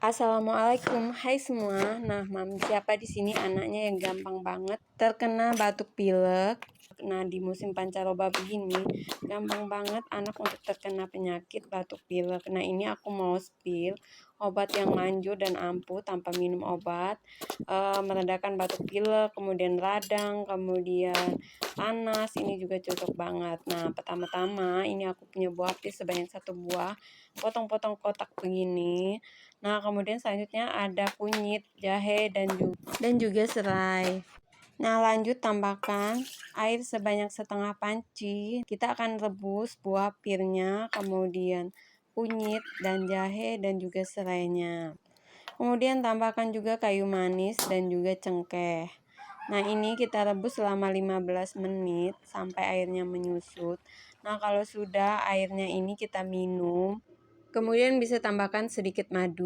Assalamualaikum, hai semua. Nah, siapa di sini anaknya yang gampang banget terkena batuk pilek? Nah, di musim pancaroba begini, gampang banget anak untuk terkena penyakit batuk pilek. Nah, ini aku mau spill obat yang manjur dan ampuh tanpa minum obat, meredakan batuk pilek, kemudian radang, kemudian panas. Ini juga cocok banget. Nah, pertama-tama ini aku punya buah pis sebanyak 1 buah, potong-potong kotak begini. Nah, kemudian selanjutnya ada kunyit, jahe, dan juga serai. Nah, lanjut tambahkan air sebanyak setengah panci. Kita akan rebus buah pirnya, kemudian kunyit dan jahe dan juga serainya. Kemudian tambahkan juga kayu manis dan juga cengkeh. Nah, ini kita rebus selama 15 menit sampai airnya menyusut. Nah, kalau sudah airnya ini kita minum. Kemudian bisa tambahkan sedikit madu.